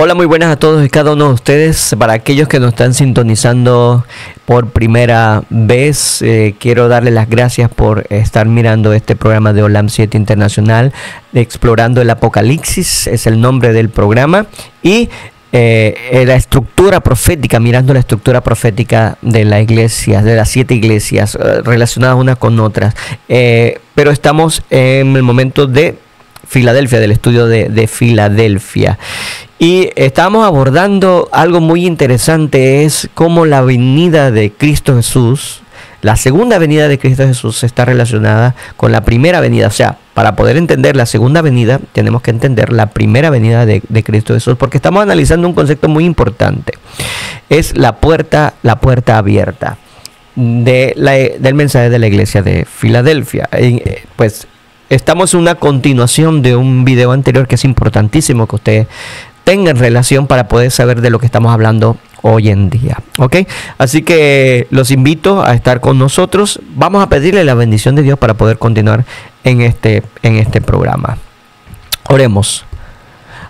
Hola, muy buenas a todos y cada uno de ustedes. Para aquellos que nos están sintonizando por primera vez, quiero darles las gracias por estar mirando este programa de Olam 7 Internacional, Explorando el Apocalipsis, es el nombre del programa, y la estructura profética, mirando la estructura profética de la iglesia, de las 7 iglesias, relacionadas unas con otras. Pero estamos en el momento de Filadelfia, del estudio de Filadelfia. Y estamos abordando algo muy interesante, es cómo la venida de Cristo Jesús, la segunda venida de Cristo Jesús está relacionada con la primera venida. O sea, para poder entender la segunda venida, tenemos que entender la primera venida de Cristo Jesús, porque estamos analizando un concepto muy importante. Es la puerta abierta del mensaje de la iglesia de Filadelfia. Pues estamos en una continuación de un video anterior que es importantísimo que usted tenga en relación para poder saber de lo que estamos hablando hoy en día, ¿ok? Así que los invito a estar con nosotros. Vamos a pedirle la bendición de Dios para poder continuar en este programa. Oremos.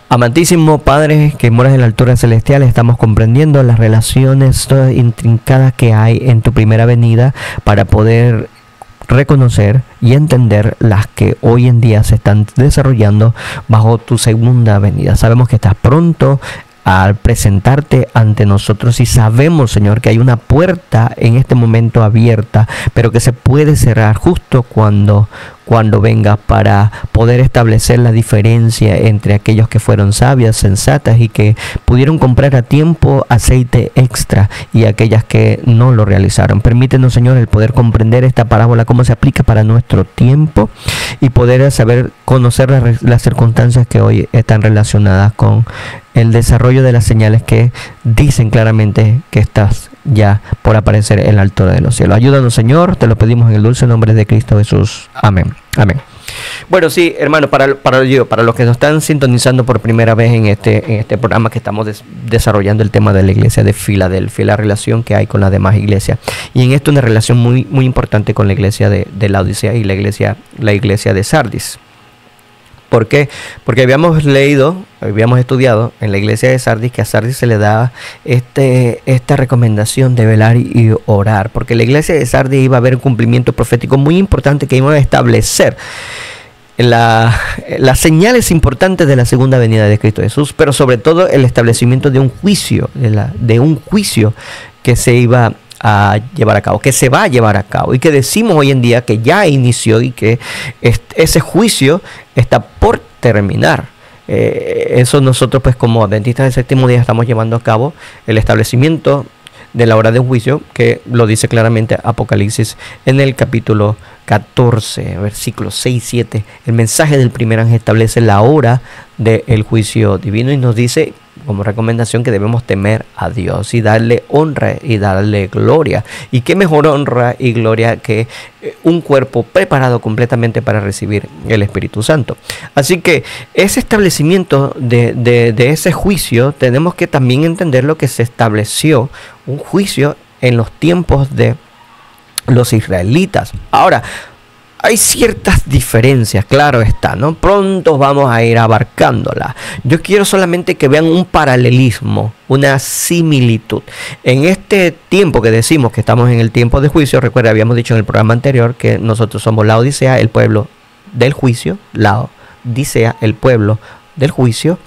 Amantísimo Padre que moras en la altura celestial, estamos comprendiendo las relaciones todas intrincadas que hay en tu primera venida para poder reconocer y entender las que hoy en día se están desarrollando bajo tu segunda venida. Sabemos que estás pronto al presentarte ante nosotros y sabemos, Señor, que hay una puerta en este momento abierta, pero que se puede cerrar justo cuando venga, para poder establecer la diferencia entre aquellos que fueron sabias, sensatas y que pudieron comprar a tiempo aceite extra y aquellas que no lo realizaron. Permítenos, Señor, el poder comprender esta parábola, cómo se aplica para nuestro tiempo y poder saber conocer las circunstancias que hoy están relacionadas con el desarrollo de las señales que dicen claramente que estás ya por aparecer en la altura de los cielos. Ayúdanos, Señor, te lo pedimos en el dulce nombre de Cristo Jesús. Amén. Amén. Bueno, sí, hermano, para los que nos están sintonizando por primera vez en este programa que estamos desarrollando el tema de la iglesia de Filadelfia, la relación que hay con las demás iglesias. Y en esto una relación muy, muy importante con la iglesia de Laodicea y la iglesia de Sardis. ¿Por qué? Porque habíamos estudiado en la iglesia de Sardis que a Sardis se le daba esta recomendación de velar y orar, porque la iglesia de Sardis iba a haber un cumplimiento profético muy importante que iba a establecer las señales importantes de la segunda venida de Cristo Jesús, pero sobre todo el establecimiento de un juicio, que se iba a llevar a cabo, que se va a llevar a cabo, y que decimos hoy en día que ya inició y que ese juicio está por terminar. Eso nosotros, pues, como adventistas del séptimo día, estamos llevando a cabo el establecimiento de la hora de juicio, que lo dice claramente Apocalipsis en el capítulo 14, versículos 6 y 7. El mensaje del primer ángel establece la hora del juicio divino y nos dice como recomendación que debemos temer a Dios y darle honra y darle gloria. Y qué mejor honra y gloria que un cuerpo preparado completamente para recibir el Espíritu Santo. Así que ese establecimiento de ese juicio, tenemos que también entender lo que se estableció, un juicio en los tiempos de los israelitas. Ahora, hay ciertas diferencias, claro está, ¿no? Pronto vamos a ir abarcándola. Yo quiero solamente que vean un paralelismo, una similitud. En este tiempo que decimos que estamos en el tiempo de juicio, recuerda, habíamos dicho en el programa anterior que nosotros somos Laodicea, el pueblo del juicio, Laodicea, el pueblo del juicio,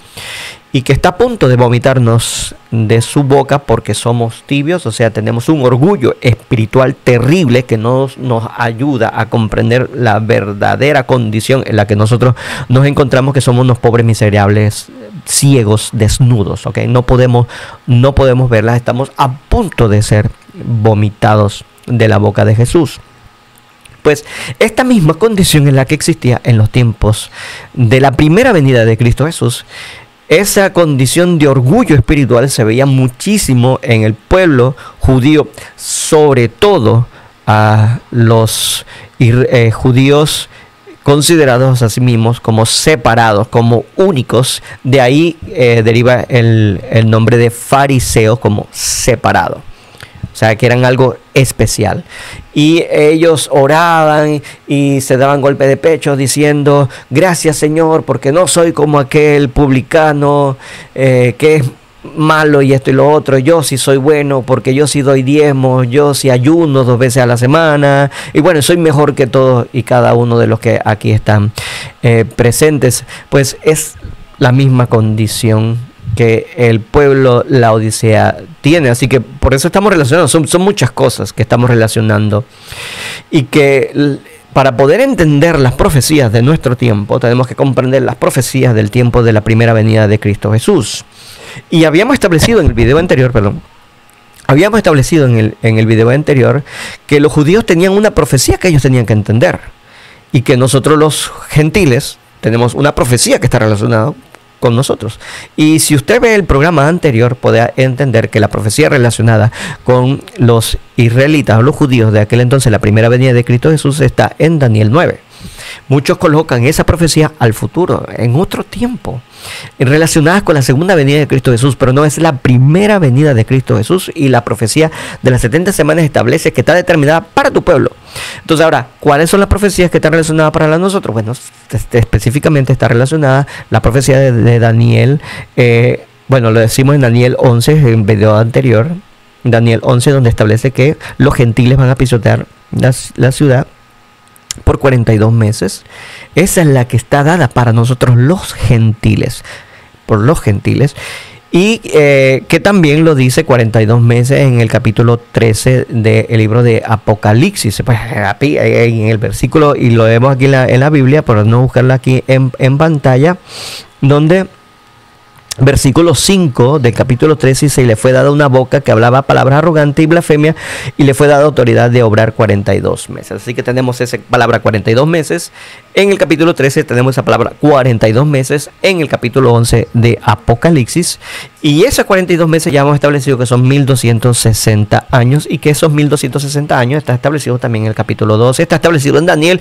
y que está a punto de vomitarnos de su boca porque somos tibios, o sea, tenemos un orgullo espiritual terrible que no nos ayuda a comprender la verdadera condición en la que nosotros nos encontramos, que somos unos pobres miserables, ciegos, desnudos, ¿ok? No podemos verlas, estamos a punto de ser vomitados de la boca de Jesús. Pues esta misma condición en la que existía en los tiempos de la primera venida de Cristo Jesús, esa condición de orgullo espiritual se veía muchísimo en el pueblo judío, sobre todo a los judíos considerados a sí mismos como separados, como únicos. De ahí deriva el nombre de fariseo, como separado. o sea, que eran algo especial. Y ellos oraban y se daban golpe de pecho diciendo, gracias Señor, porque no soy como aquel publicano que es malo y esto y lo otro. Yo sí soy bueno porque yo sí doy diezmos, yo sí ayuno 2 veces a la semana, y bueno, soy mejor que todos y cada uno de los que aquí están presentes. Pues es la misma condición que el pueblo Laodicea tiene, así que por eso estamos relacionando, son muchas cosas que estamos relacionando, y que para poder entender las profecías de nuestro tiempo tenemos que comprender las profecías del tiempo de la primera venida de Cristo Jesús. Y habíamos establecido en el video anterior, que los judíos tenían una profecía que ellos tenían que entender, y que nosotros los gentiles tenemos una profecía que está relacionada con nosotros. Y si usted ve el programa anterior, podrá entender que la profecía relacionada con los israelitas o los judíos de aquel entonces, la primera venida de Cristo Jesús, está en Daniel 9. Muchos colocan esa profecía al futuro, en otro tiempo, relacionadas con la segunda venida de Cristo Jesús, pero no, es la primera venida de Cristo Jesús, y la profecía de las 70 semanas establece que está determinada para tu pueblo. Entonces ahora, ¿cuáles son las profecías que están relacionadas para nosotros? Bueno, específicamente está relacionada la profecía de Daniel, lo decimos en Daniel 11, en el video anterior, Daniel 11, donde establece que los gentiles van a pisotear la ciudad por 42 meses. Esa es la que está dada para nosotros los gentiles, por los gentiles, y que también lo dice 42 meses en el capítulo 13 del libro de Apocalipsis. Pues, en el versículo, y lo vemos aquí en la Biblia, por no buscarla aquí en pantalla, donde versículo 5 del capítulo 13 dice: y le fue dada una boca que hablaba palabras arrogantes y blasfemia, y le fue dada autoridad de obrar 42 meses. Así que tenemos esa palabra 42 meses en el capítulo 13, tenemos esa palabra 42 meses en el capítulo 11 de Apocalipsis, y esos 42 meses ya hemos establecido que son 1260 años, y que esos 1260 años está establecido también en el capítulo 12, está establecido en Daniel.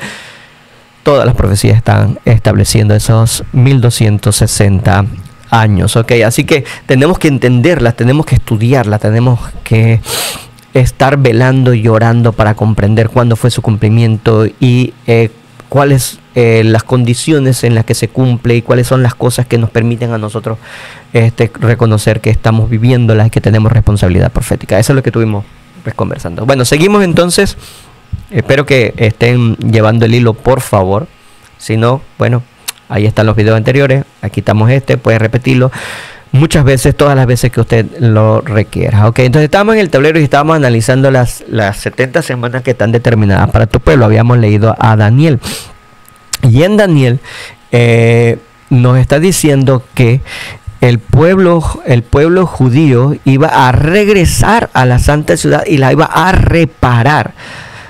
Todas las profecías están estableciendo esos 1260 años, ¿ok? Así que tenemos que entenderlas, tenemos que estudiarlas, tenemos que estar velando y orando para comprender cuándo fue su cumplimiento, y cuáles las condiciones en las que se cumple, y cuáles son las cosas que nos permiten a nosotros reconocer que estamos viviéndolas y que tenemos responsabilidad profética. Eso es lo que estuvimos conversando. Bueno, seguimos entonces. Espero que estén llevando el hilo, por favor. Si no, bueno, ahí están los videos anteriores. Aquí estamos, puede repetirlo muchas veces, todas las veces que usted lo requiera. Ok, entonces estamos en el tablero y estábamos analizando las 70 semanas que están determinadas para tu pueblo. Habíamos leído a Daniel. Y en Daniel nos está diciendo que el pueblo judío iba a regresar a la santa ciudad y la iba a reparar.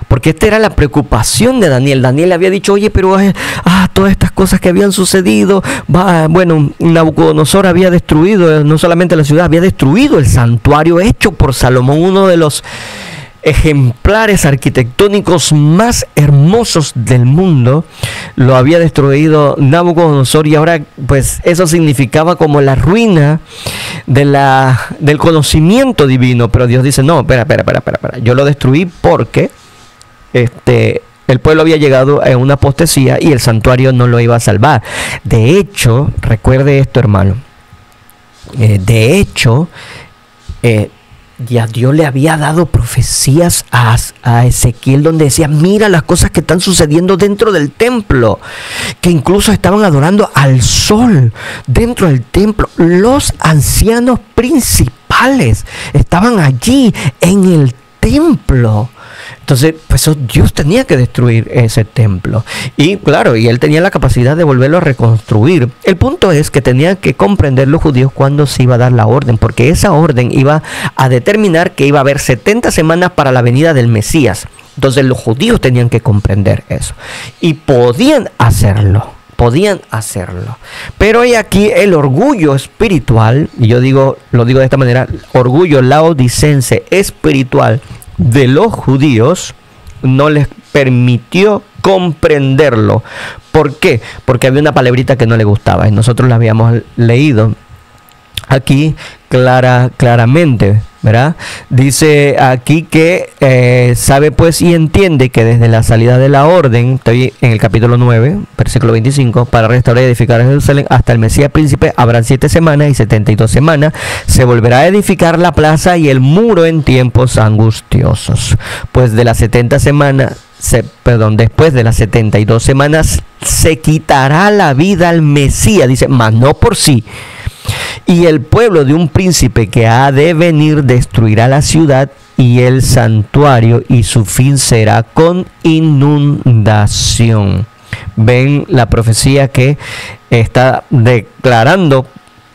Porque esta era la preocupación de Daniel. Daniel había dicho: oye, pero todas estas cosas que habían sucedido, Nabucodonosor había destruido no solamente la ciudad, había destruido el santuario hecho por Salomón, uno de los ejemplares arquitectónicos más hermosos del mundo. Lo había destruido Nabucodonosor, y ahora pues eso significaba como la ruina del conocimiento divino. Pero Dios dice: no, espera, yo lo destruí porque el pueblo había llegado a una apostasía y el santuario no lo iba a salvar. De hecho, recuerde esto, hermano, ya Dios le había dado profecías a Ezequiel, donde decía: mira las cosas que están sucediendo dentro del templo, que incluso estaban adorando al sol dentro del templo. Los ancianos principales estaban allí en el templo. Entonces, pues Dios tenía que destruir ese templo. Y claro, y él tenía la capacidad de volverlo a reconstruir. El punto es que tenían que comprender los judíos cuándo se iba a dar la orden, porque esa orden iba a determinar que iba a haber 70 semanas para la venida del Mesías. Entonces los judíos tenían que comprender eso, y podían hacerlo. Pero hay aquí el orgullo espiritual, y lo digo de esta manera: orgullo laodicense espiritual de los judíos no les permitió comprenderlo. ¿Por qué? Porque había una palabrita que no le gustaba, y nosotros la habíamos leído aquí claramente. ¿verdad? Dice aquí que sabe pues y entiende que desde la salida de la orden, estoy en el capítulo 9, versículo 25, para restaurar y edificar a Jerusalén hasta el Mesías príncipe habrán 7 semanas y 72 semanas, se volverá a edificar la plaza y el muro en tiempos angustiosos, pues de las 70 semanas, después de las 72 semanas se quitará la vida al Mesías, dice, mas no por sí. Y el pueblo de un príncipe que ha de venir destruirá la ciudad y el santuario, y su fin será con inundación. Ven la profecía que está declarando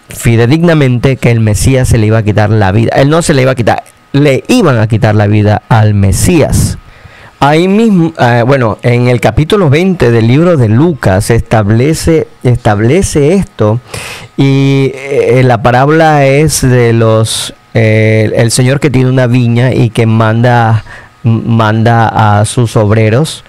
fidedignamente que el Mesías se le iba a quitar la vida. Él no se le iba a quitar, le iban a quitar la vida al Mesías. Ahí mismo, en el capítulo 20 del libro de Lucas establece esto, y la parábola es de el señor que tiene una viña y que manda a sus obreros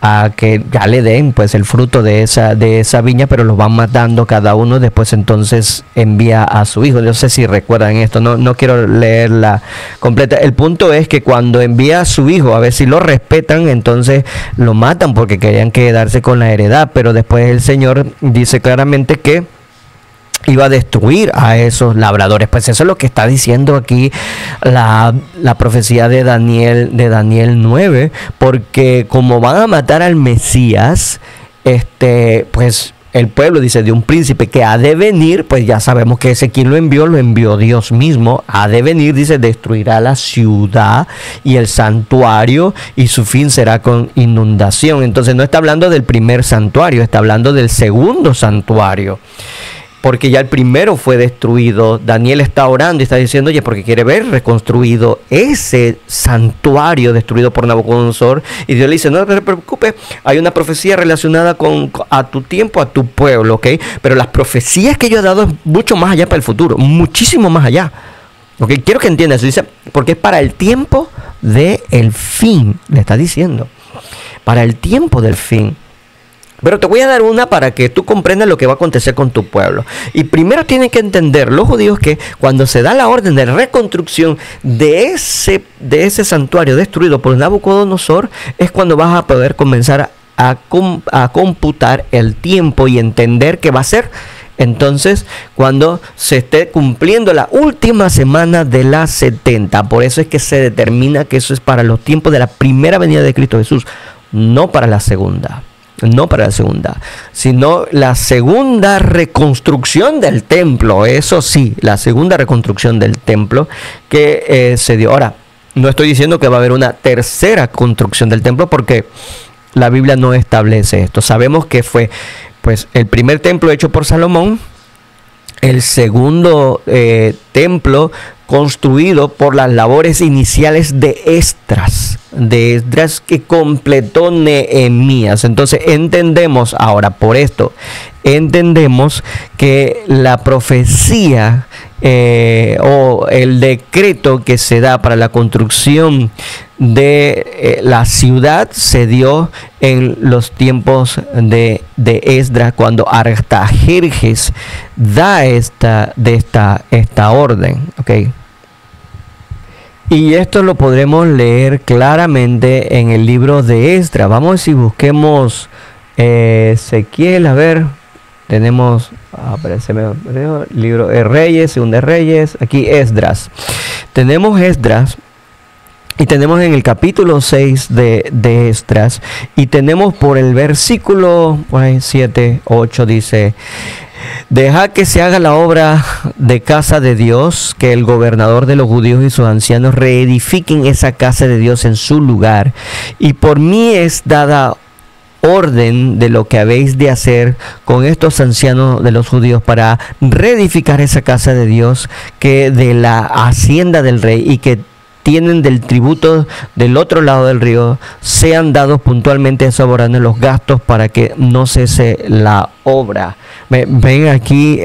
a que ya le den pues el fruto de esa viña, pero los van matando cada uno. Después entonces envía a su hijo. No sé si recuerdan esto, no quiero leerla completa. El punto es que cuando envía a su hijo, a ver si lo respetan, entonces lo matan porque querían quedarse con la heredad, pero después el Señor dice claramente que iba a destruir a esos labradores. Pues eso es lo que está diciendo aquí la profecía de Daniel 9, porque como van a matar al Mesías, pues el pueblo, dice, de un príncipe que ha de venir, pues ya sabemos que ese quien lo envió Dios mismo, ha de venir, dice, destruirá la ciudad y el santuario, y su fin será con inundación. Entonces no está hablando del primer santuario, está hablando del segundo santuario, porque ya el primero fue destruido. Daniel está orando y está diciendo, oye, porque quiere ver reconstruido ese santuario destruido por Nabucodonosor. Y Dios le dice, no te preocupes, hay una profecía relacionada a tu tiempo, a tu pueblo, ¿ok? Pero las profecías que yo he dado es mucho más allá para el futuro, muchísimo más allá. ¿Ok? Quiero que entiendas, dice, porque es para el tiempo del fin, le está diciendo, para el tiempo del fin. Pero te voy a dar una para que tú comprendas lo que va a acontecer con tu pueblo. Y primero tienen que entender los judíos que cuando se da la orden de reconstrucción de ese santuario destruido por Nabucodonosor, es cuando vas a poder comenzar a computar el tiempo y entender que va a ser entonces cuando se esté cumpliendo la última semana de las 70. Por eso es que se determina que eso es para los tiempos de la primera venida de Cristo Jesús, no para la segunda. No para la segunda, sino la segunda reconstrucción del templo. Eso sí, la segunda reconstrucción del templo que se dio. Ahora, no estoy diciendo que va a haber una tercera construcción del templo, porque la Biblia no establece esto. Sabemos que fue pues el primer templo hecho por Salomón, el segundo templo construido por las labores iniciales de Esdras que completó Nehemías. Entonces entendemos ahora, por esto, entendemos que la profecía o el decreto que se da para la construcción de la ciudad se dio en los tiempos de Esdras, cuando Artajerjes da esta orden, ¿ok? Y esto lo podremos leer claramente en el libro de Esdras. Vamos a ver si busquemos Ezequiel, a ver, tenemos, libro de Reyes, Segunda de Reyes, aquí Esdras. Tenemos Esdras y tenemos en el capítulo 6 de Esdras, y tenemos por el versículo 7, 8, dice: deja que se haga la obra de casa de Dios, que el gobernador de los judíos y sus ancianos reedifiquen esa casa de Dios en su lugar, y por mí es dada orden de lo que habéis de hacer con estos ancianos de los judíos para reedificar esa casa de Dios, que de la hacienda del rey y que tienen del tributo del otro lado del río, sean dados puntualmente a soberano los gastos para que no cese la obra. Ven aquí,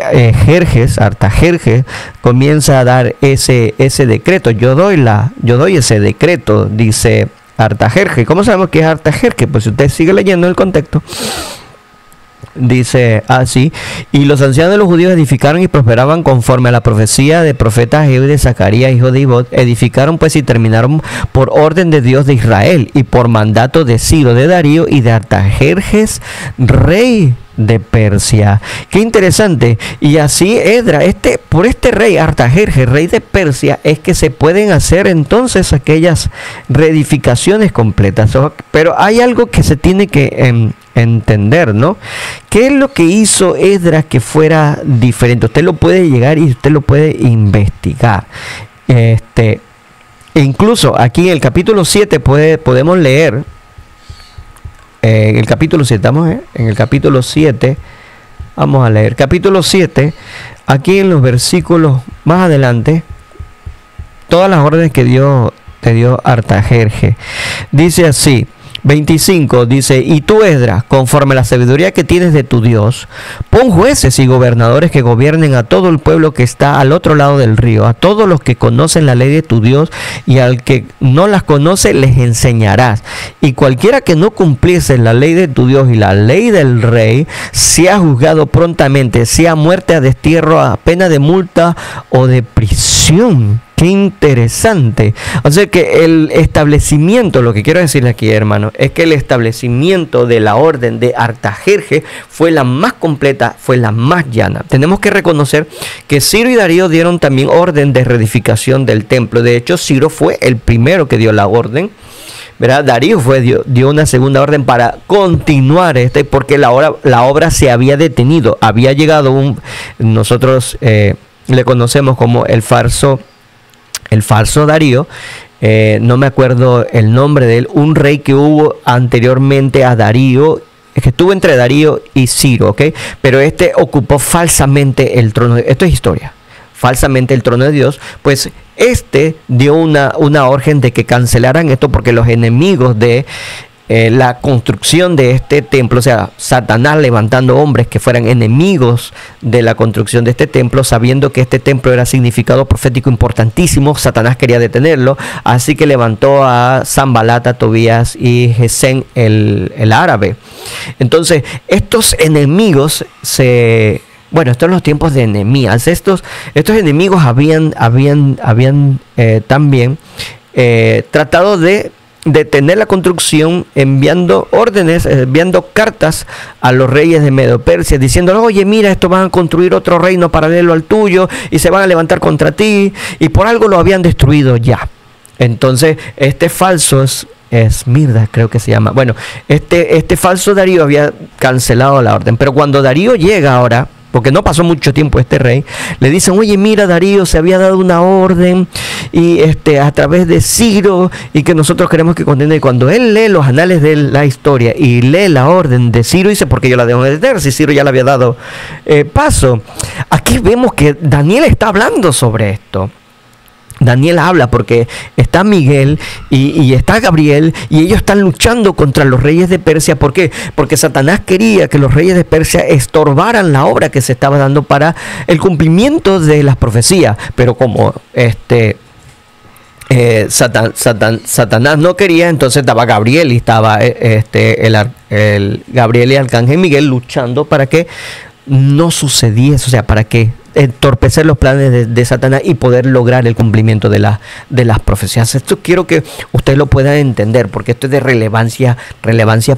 Artajerjes comienza a dar ese decreto. Yo doy ese decreto, dice Artajerjes. ¿Cómo sabemos que es Artajerjes? Pues si usted sigue leyendo el contexto, dice así: y los ancianos de los judíos edificaron y prosperaban conforme a la profecía de profeta Ageo y de Zacarías, hijo de Ibod. Edificaron pues y terminaron por orden de Dios de Israel y por mandato de Ciro, de Darío y de Artajerjes, rey de Persia. Qué interesante. Y así Esdras, por este rey Artajerjes, rey de Persia, es que se pueden hacer entonces aquellas reedificaciones completas. Pero hay algo que se tiene que entender, ¿no? ¿Qué es lo que hizo Esdras que fuera diferente? Usted lo puede llegar y usted lo puede investigar. Incluso aquí en el capítulo 7 podemos leer. El capítulo 7, estamos en el capítulo 7, vamos a leer, capítulo 7, aquí en los versículos más adelante, todas las órdenes que te dio Artajerjes. Dice así, 25, dice: y tú, Esdras, conforme a la sabiduría que tienes de tu Dios, pon jueces y gobernadores que gobiernen a todo el pueblo que está al otro lado del río, a todos los que conocen la ley de tu Dios, y al que no las conoce les enseñarás. Y cualquiera que no cumpliese la ley de tu Dios y la ley del rey, sea juzgado prontamente, sea muerte, a destierro, a pena de multa o de prisión. Qué interesante. O sea que el establecimiento, lo que quiero decirle aquí, hermano, es que el establecimiento de la orden de Artajerjes fue la más completa, fue la más llana. Tenemos que reconocer que Ciro y Darío dieron también orden de reedificación del templo. De hecho, Ciro fue el primero que dio la orden, ¿verdad? Darío dio una segunda orden para continuar porque la obra se había detenido. Había llegado nosotros le conocemos como el falso Darío, no me acuerdo el nombre de él, un rey que hubo anteriormente a Darío, que estuvo entre Darío y Ciro, ¿ok? Pero ocupó falsamente el trono, esto es historia, falsamente el trono de Dios, pues dio una orden de que cancelaran esto porque los enemigos de la construcción de este templo, o sea, Satanás levantando hombres que fueran enemigos de la construcción de este templo, sabiendo que este templo era significado profético importantísimo, Satanás quería detenerlo, así que levantó a Sanbalat, a Tobías y Gesén el árabe. Entonces, estos enemigos bueno, estos son los tiempos de Nehemías. Estos enemigos habían también tratado de detener la construcción, enviando órdenes, enviando cartas a los reyes de Medo Persia, diciendo: oye, mira, estos van a construir otro reino paralelo al tuyo y se van a levantar contra ti, y por algo lo habían destruido ya. Entonces, falso Esmirda, creo que se llama. Bueno, este falso Darío había cancelado la orden, pero cuando Darío llega ahora, porque no pasó mucho tiempo este rey, le dicen: oye, mira, Darío, se había dado una orden y a través de Ciro, y que nosotros queremos que condene. Y cuando él lee los anales de la historia y lee la orden de Ciro, dice: ¿por qué yo la debo detener si Ciro ya le había dado paso? Aquí vemos que Daniel está hablando sobre esto. Daniel habla porque está Miguel y está Gabriel, y ellos están luchando contra los reyes de Persia. ¿Por qué? Porque Satanás quería que los reyes de Persia estorbaran la obra que se estaba dando para el cumplimiento de las profecías. Pero como Satanás no quería, entonces estaba Gabriel y estaba el Gabriel y Arcángel Miguel luchando para que no sucediese, o sea, para que entorpecer los planes de Satanás y poder lograr el cumplimiento de las profecías. Esto quiero que usted lo pueda entender, porque esto es de relevancia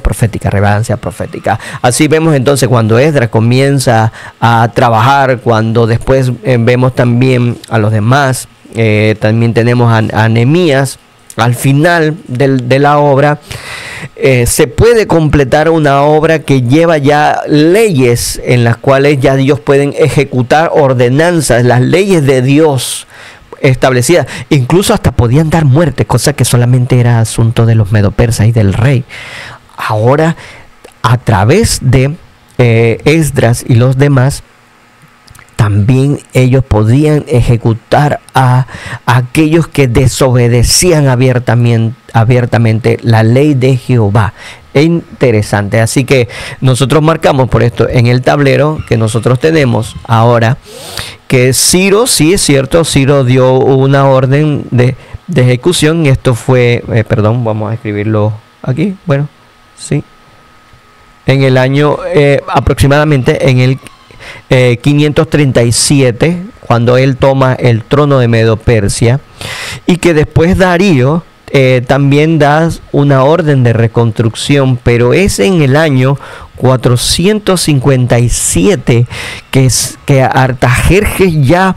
profética. Así vemos entonces cuando Esdras comienza a trabajar, cuando después vemos también a los demás, también tenemos a Nehemías. Al final de la obra se puede completar una obra que lleva ya leyes en las cuales ya ellos pueden ejecutar ordenanzas, las leyes de Dios establecidas. Incluso hasta podían dar muerte, cosa que solamente era asunto de los medopersas y del rey. Ahora, a través de Esdras y los demás, también ellos podían ejecutar a aquellos que desobedecían abiertamente la ley de Jehová. Es interesante. Así que nosotros marcamos por esto en el tablero que nosotros tenemos ahora que Ciro, sí es cierto, Ciro dio una orden de ejecución. Esto fue, perdón, vamos a escribirlo aquí. Bueno, sí. en el año aproximadamente en el 537, cuando él toma el trono de Medo-Persia, y que después Darío también da una orden de reconstrucción, pero es en el año 457 que Artajerjes ya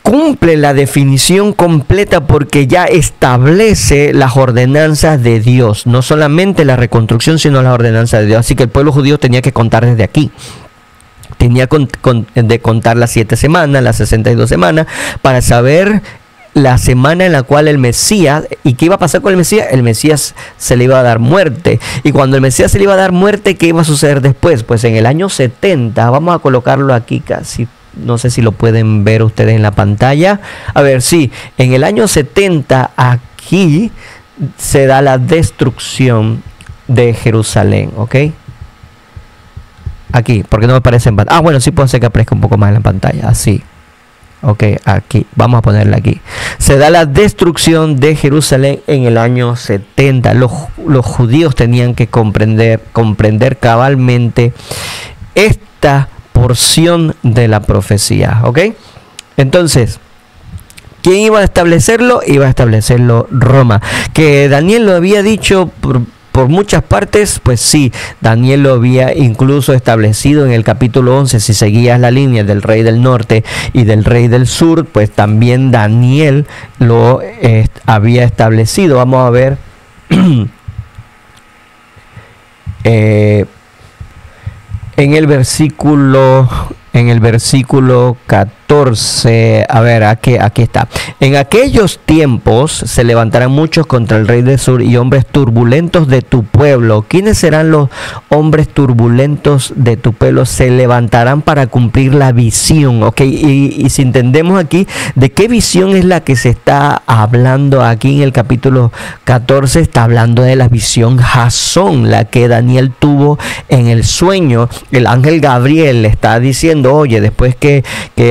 cumple la definición completa, porque ya establece las ordenanzas de Dios, no solamente la reconstrucción, sino las ordenanzas de Dios. Así que el pueblo judío tenía que contar desde aquí. Tenía de contar las 7 semanas, las 62 semanas, para saber la semana en la cual el Mesías, ¿y qué iba a pasar con el Mesías? El Mesías se le iba a dar muerte. Y cuando el Mesías se le iba a dar muerte, ¿qué iba a suceder después? Pues en el año 70, vamos a colocarlo aquí casi, no sé si lo pueden ver ustedes en la pantalla. A ver, sí, en el año 70 aquí se da la destrucción de Jerusalén, ¿ok? Aquí, porque no me parece en pantalla. Ah, bueno, sí puede ser que aparezca un poco más en la pantalla, así. Ok, aquí, vamos a ponerla aquí. Se da la destrucción de Jerusalén en el año 70. Los judíos tenían que comprender cabalmente esta porción de la profecía, ¿ok? Entonces, ¿quién iba a establecerlo? Iba a establecerlo Roma. Que Daniel lo había dicho por muchas partes, pues sí, Daniel lo había incluso establecido en el capítulo 11, si seguías la línea del rey del norte y del rey del sur, pues también Daniel lo había establecido. Vamos a ver en el versículo 14, a ver, aquí está. En aquellos tiempos se levantarán muchos contra el rey del sur y hombres turbulentos de tu pueblo. ¿Quiénes serán los hombres turbulentos de tu pueblo? Se levantarán para cumplir la visión, ¿ok? Y si entendemos aquí, ¿de qué visión es la que se está hablando aquí en el capítulo 14? Está hablando de la visión Jasón, la que Daniel tuvo en el sueño. El ángel Gabriel le está diciendo, oye, después que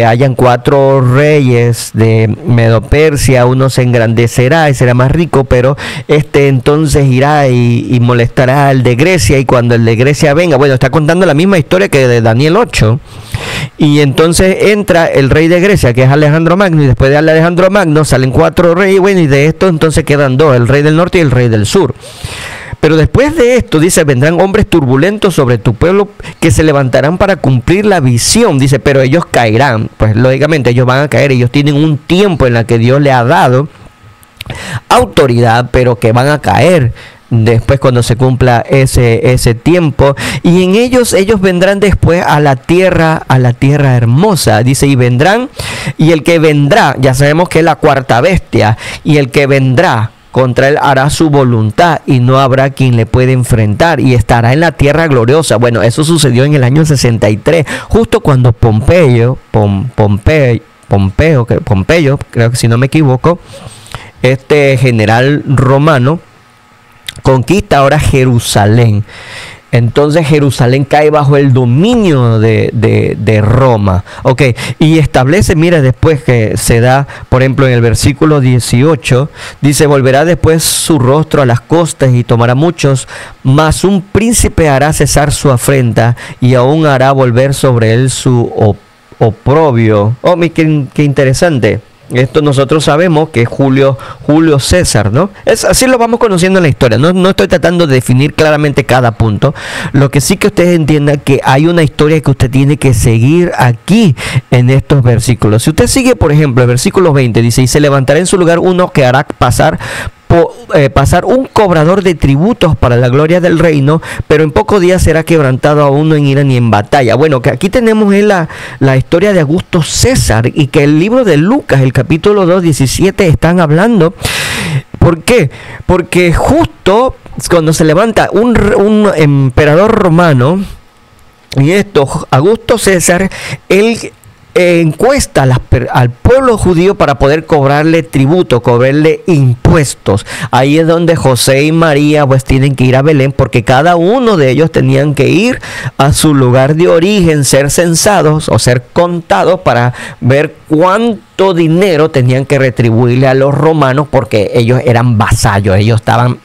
hayan 4 reyes de Medo-Persia, uno se engrandecerá y será más rico, pero entonces irá y molestará al de Grecia, y cuando el de Grecia venga, bueno, está contando la misma historia que de Daniel 8, y entonces entra el rey de Grecia, que es Alejandro Magno, y después de Alejandro Magno salen 4 reyes, bueno, y de esto entonces quedan 2, el rey del norte y el rey del sur. Pero después de esto, dice, vendrán hombres turbulentos sobre tu pueblo que se levantarán para cumplir la visión. Dice, pero ellos caerán. Pues lógicamente ellos van a caer. Ellos tienen un tiempo en el que Dios le ha dado autoridad, pero que van a caer después cuando se cumpla ese tiempo. Y en ellos vendrán después a la tierra hermosa. Dice, y vendrán, y el que vendrá, ya sabemos que es la cuarta bestia, y el que vendrá contra él hará su voluntad y no habrá quien le pueda enfrentar, y estará en la tierra gloriosa. Bueno, eso sucedió en el año 63, justo cuando Pompeyo, creo que si no me equivoco, este general romano conquista ahora Jerusalén. Entonces Jerusalén cae bajo el dominio de Roma. Ok, y establece, mira, después que se da, por ejemplo, en el versículo 18, dice, volverá después su rostro a las costas y tomará muchos, mas un príncipe hará cesar su afrenta y aún hará volver sobre él su oprobio. Oh, qué interesante. Esto nosotros sabemos que es Julio César, ¿no? Así lo vamos conociendo en la historia. No estoy tratando de definir claramente cada punto. Lo que sí que ustedes entiendan que hay una historia que usted tiene que seguir aquí en estos versículos. Si usted sigue, por ejemplo, el versículo 20, dice, y se levantará en su lugar uno que hará pasar un cobrador de tributos para la gloria del reino, pero en pocos días será quebrantado a uno en ira ni en batalla. Bueno, que aquí tenemos la historia de Augusto César, y que el libro de Lucas, el capítulo 2, 17, están hablando. ¿Por qué? Porque justo cuando se levanta un emperador romano, y esto, Augusto César, él encuesta al pueblo judío para poder cobrarle tributo, cobrarle impuestos. Ahí es donde José y María pues tienen que ir a Belén, porque cada uno de ellos tenían que ir a su lugar de origen, ser censados o ser contados para ver cuánto dinero tenían que retribuirle a los romanos, porque ellos eran vasallos, ellos estaban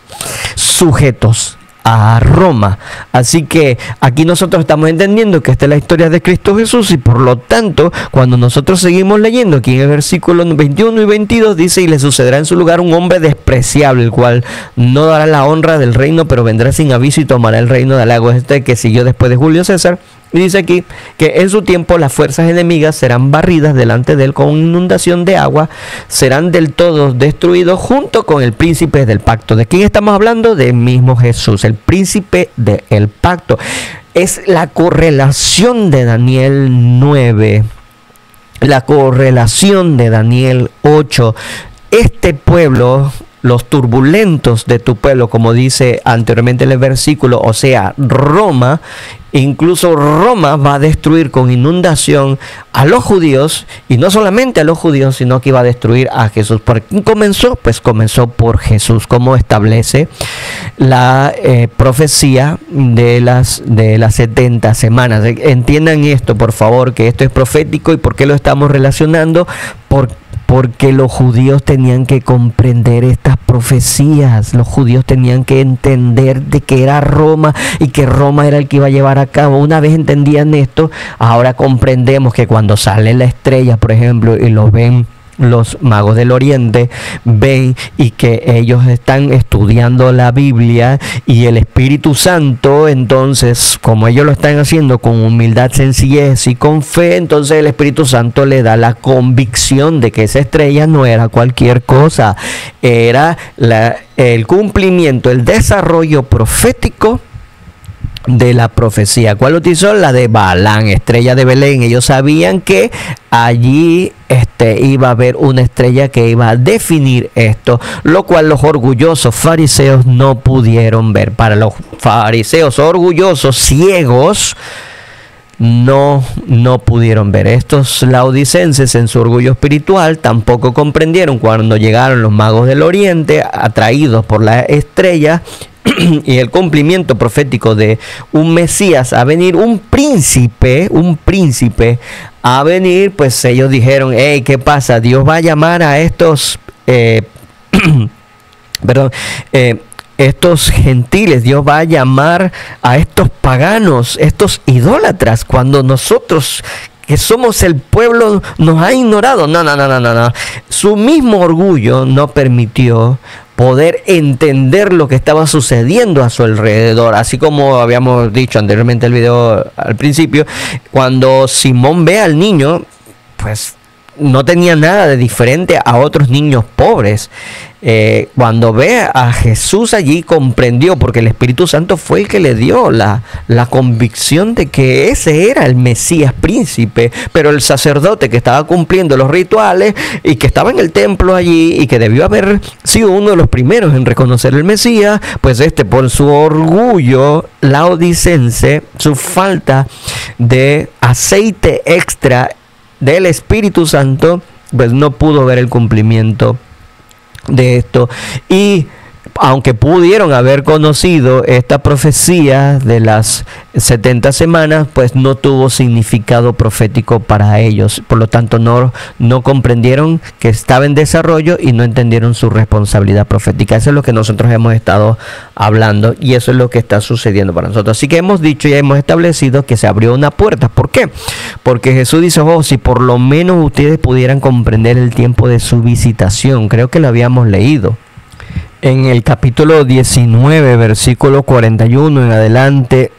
sujetos a Roma. Así que aquí nosotros estamos entendiendo que esta es la historia de Cristo Jesús, y por lo tanto, cuando nosotros seguimos leyendo aquí en el versículo 21 y 22, dice: y le sucederá en su lugar un hombre despreciable, el cual no dará la honra del reino, pero vendrá sin aviso y tomará el reino de Halago, que siguió después de Julio César. Y dice aquí que en su tiempo las fuerzas enemigas serán barridas delante de él con inundación de agua, serán del todo destruidos junto con el príncipe del pacto. ¿De quién estamos hablando? Del mismo Jesús, el príncipe del pacto. Es la correlación de Daniel 9, la correlación de Daniel 8. Este pueblo, los turbulentos de tu pueblo, como dice anteriormente en el versículo, o sea, Roma, incluso Roma va a destruir con inundación a los judíos, y no solamente a los judíos, sino que iba a destruir a Jesús. ¿Por quién comenzó? Pues comenzó por Jesús, como establece la profecía de las 70 semanas. Entiendan esto, por favor, que esto es profético. ¿Y por qué lo estamos relacionando? Porque los judíos tenían que comprender estas profecías. Los judíos tenían que entender de que era Roma y que Roma era el que iba a llevar a cabo. Una vez entendían esto, ahora comprendemos que cuando sale la estrella, por ejemplo, y lo ven los magos del Oriente, ven y que ellos están estudiando la Biblia, y el Espíritu Santo, entonces, como ellos lo están haciendo con humildad, sencillez y con fe, entonces el Espíritu Santo le da la convicción de que esa estrella no era cualquier cosa, era el cumplimiento, el desarrollo profético de la profecía. ¿Cuál utilizó? La de Balaam, estrella de Belén. Ellos sabían que allí iba a haber una estrella que iba a definir esto, lo cual los orgullosos fariseos no pudieron ver. Para los fariseos orgullosos, ciegos, no pudieron ver. Estos laodicenses, en su orgullo espiritual, tampoco comprendieron cuando llegaron los magos del Oriente, atraídos por la estrella y el cumplimiento profético de un Mesías a venir, un príncipe a venir. Pues ellos dijeron: hey, ¿qué pasa? Dios va a llamar a estos estos gentiles, Dios va a llamar a estos paganos, estos idólatras, cuando nosotros, que somos el pueblo, nos ha ignorado. No. Su mismo orgullo no permitió poder entender lo que estaba sucediendo a su alrededor. Así como habíamos dicho anteriormente en el video al principio, cuando Simón ve al niño, pues no tenía nada de diferente a otros niños pobres. Cuando ve a Jesús allí, comprendió, porque el Espíritu Santo fue el que le dio la convicción de que ese era el Mesías príncipe. Pero el sacerdote que estaba cumpliendo los rituales y que estaba en el templo allí y que debió haber sido uno de los primeros en reconocer el Mesías, pues por su orgullo laodicense, su falta de aceite extra del Espíritu Santo, pues no pudo ver el cumplimiento de esto. Y aunque pudieron haber conocido esta profecía de las 70 semanas, pues no tuvo significado profético para ellos. Por lo tanto, no comprendieron que estaba en desarrollo y no entendieron su responsabilidad profética. Eso es lo que nosotros hemos estado hablando, y eso es lo que está sucediendo para nosotros. Así que hemos dicho y hemos establecido que se abrió una puerta. ¿Por qué? Porque Jesús dice: oh, si por lo menos ustedes pudieran comprender el tiempo de su visitación. Creo que lo habíamos leído en el capítulo 19, versículo 41 en adelante.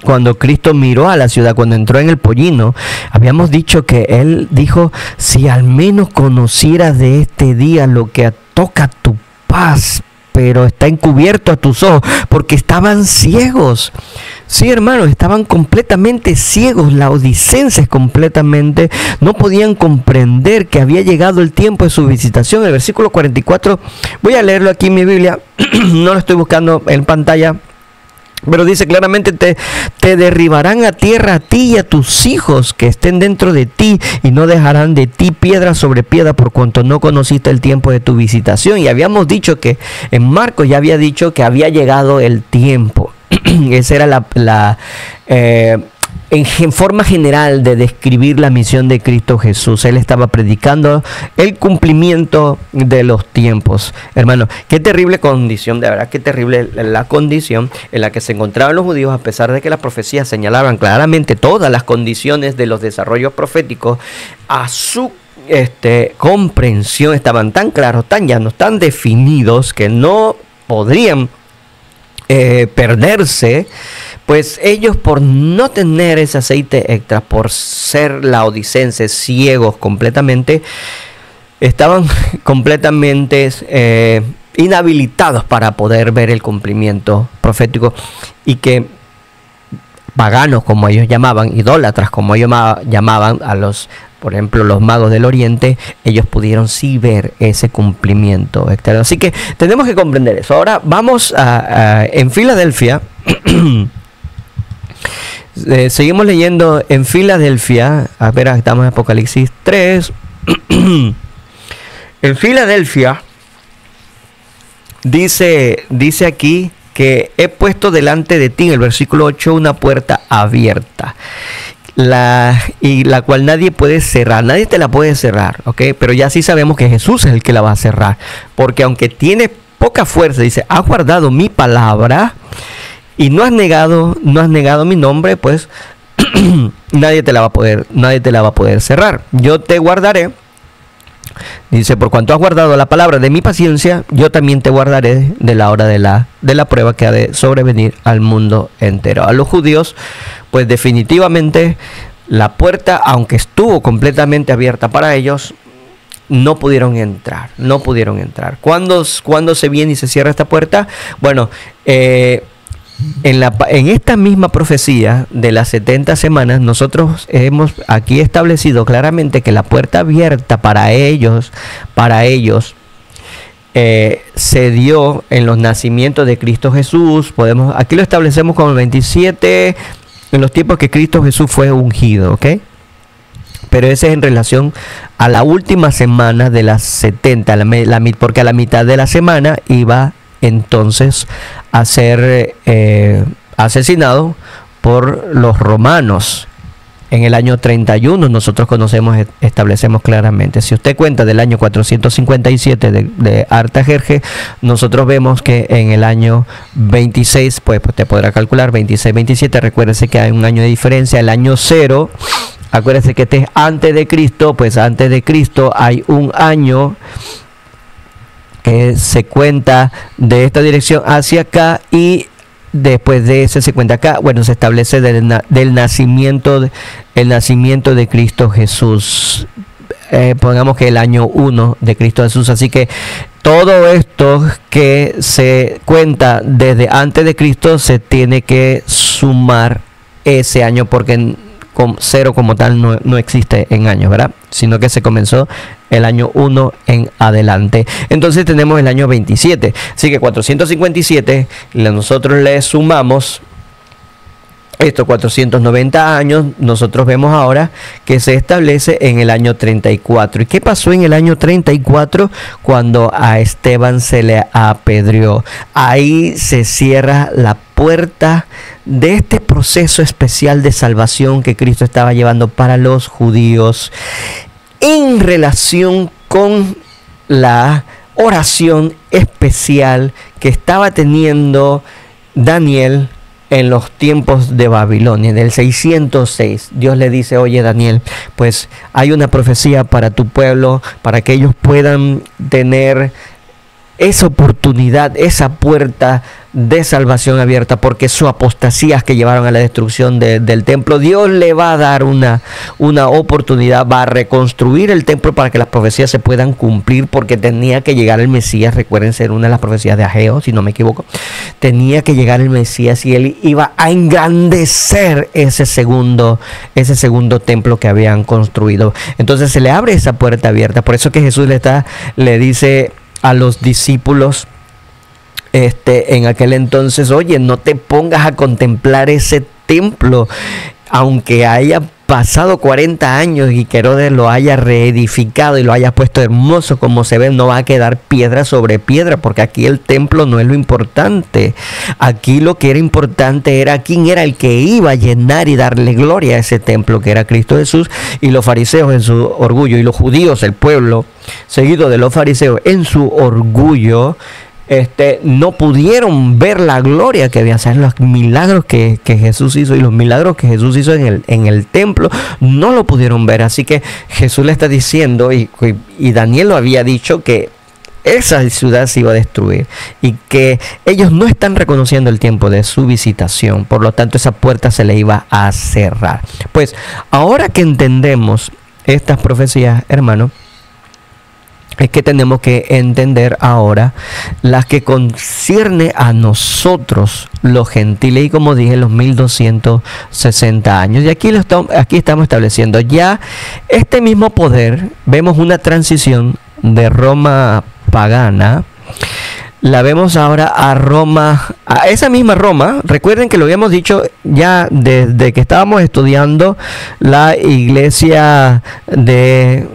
Cuando Cristo miró a la ciudad, cuando entró en el pollino, habíamos dicho que Él dijo: si al menos conocieras de este día lo que toca tu paz, pero está encubierto a tus ojos, porque estaban ciegos. Sí, hermanos, estaban completamente ciegos, laodicenses completamente, no podían comprender que había llegado el tiempo de su visitación. El versículo 44, voy a leerlo aquí en mi Biblia, no lo estoy buscando en pantalla, pero dice claramente: te derribarán a tierra a ti y a tus hijos que estén dentro de ti, y no dejarán de ti piedra sobre piedra, por cuanto no conociste el tiempo de tu visitación. Y habíamos dicho que en Marcos ya había dicho que había llegado el tiempo. Esa era en forma general de describir la misión de Cristo Jesús. Él estaba predicando el cumplimiento de los tiempos. Hermano, qué terrible condición, de verdad, qué terrible la condición en la que se encontraban los judíos, a pesar de que las profecías señalaban claramente todas las condiciones de los desarrollos proféticos. A su comprensión estaban tan claros, tan llanos, tan definidos, que no podrían perderse. Pues ellos, por no tener ese aceite extra, por ser laodicenses, ciegos completamente, estaban completamente inhabilitados para poder ver el cumplimiento profético, y que paganos, como ellos llamaban, idólatras, como ellos llamaban a los, por ejemplo, los magos del Oriente, ellos pudieron sí ver ese cumplimiento externo. Así que tenemos que comprender eso. Ahora vamos en Filadelfia. Seguimos leyendo en Filadelfia. A ver, estamos en Apocalipsis 3. En Filadelfia dice aquí que he puesto delante de ti, en el versículo 8, una puerta abierta, la cual nadie puede cerrar. Nadie te la puede cerrar, ¿ok? Pero ya sí sabemos que Jesús es el que la va a cerrar, porque aunque tiene poca fuerza, dice, has guardado mi palabra y no has negado mi nombre, pues nadie te la va a poder cerrar. Yo te guardaré, dice, por cuanto has guardado la palabra de mi paciencia, yo también te guardaré de la hora de la prueba que ha de sobrevenir al mundo entero. A los judíos, pues definitivamente la puerta, aunque estuvo completamente abierta para ellos, no pudieron entrar. ¿Cuándo se viene y se cierra esta puerta? Bueno, en esta misma profecía de las 70 semanas, nosotros hemos aquí establecido claramente que la puerta abierta para ellos se dio en los nacimientos de Cristo Jesús. Aquí lo establecemos como el 27, en los tiempos que Cristo Jesús fue ungido, ¿ok? Pero ese es en relación a la última semana de las 70, porque a la mitad de la semana iba entonces a ser asesinado por los romanos. En el año 31 nosotros establecemos claramente. Si usted cuenta del año 457 de Artajerje, nosotros vemos que en el año 26, pues te podrá calcular 26, 27, recuérdese que hay un año de diferencia. El año 0, acuérdese que este es antes de Cristo, pues antes de Cristo hay un año que se cuenta de esta dirección hacia acá, y después de ese se cuenta acá. Bueno, se establece del nacimiento de Cristo Jesús. Pongamos que el año 1 de Cristo Jesús. Así que todo esto que se cuenta desde antes de Cristo se tiene que sumar ese año, porque cero como tal no existe en años, ¿verdad? Sino que se comenzó el año 1 en adelante. Entonces tenemos el año 27. Así que 457, nosotros le sumamos estos 490 años, nosotros vemos ahora que se establece en el año 34. ¿Y qué pasó en el año 34? Cuando a Esteban se le apedreó. Ahí se cierra la puerta de este proceso especial de salvación que Cristo estaba llevando para los judíos, en relación con la oración especial que estaba teniendo Daniel en los tiempos de Babilonia. En el 606, Dios le dice: oye, Daniel, pues hay una profecía para tu pueblo, para que ellos puedan tener esa oportunidad, esa puerta de salvación abierta, porque su apostasía que llevaron a la destrucción del templo, Dios le va a dar una oportunidad, va a reconstruir el templo para que las profecías se puedan cumplir, porque tenía que llegar el Mesías. Recuerden, ser una de las profecías de Ageo, si no me equivoco, tenía que llegar el Mesías y él iba a engrandecer ese segundo templo que habían construido. Entonces se le abre esa puerta abierta. Por eso que Jesús le dice a los discípulos en aquel entonces: oye, no te pongas a contemplar ese templo, aunque haya pasado 40 años y que Herodes lo haya reedificado y lo haya puesto hermoso como se ve, no va a quedar piedra sobre piedra, porque aquí el templo no es lo importante. Aquí lo que era importante era quién era el que iba a llenar y darle gloria a ese templo, que era Cristo Jesús. Y los fariseos en su orgullo, y los judíos, el pueblo seguido de los fariseos, en su orgullo, no pudieron ver la gloria que había, hacer los milagros que Jesús hizo, y los milagros que Jesús hizo en el templo no lo pudieron ver. Así que Jesús le está diciendo, y Daniel lo había dicho, que esa ciudad se iba a destruir y que ellos no están reconociendo el tiempo de su visitación, por lo tanto esa puerta se le iba a cerrar. Pues ahora que entendemos estas profecías, hermano, es que tenemos que entender ahora las que concierne a nosotros, los gentiles, y como dije, los 1260 años. Y aquí estamos estableciendo ya este mismo poder. Vemos una transición de Roma pagana, la vemos ahora a Roma, a esa misma Roma. Recuerden que lo habíamos dicho ya desde que estábamos estudiando la iglesia de...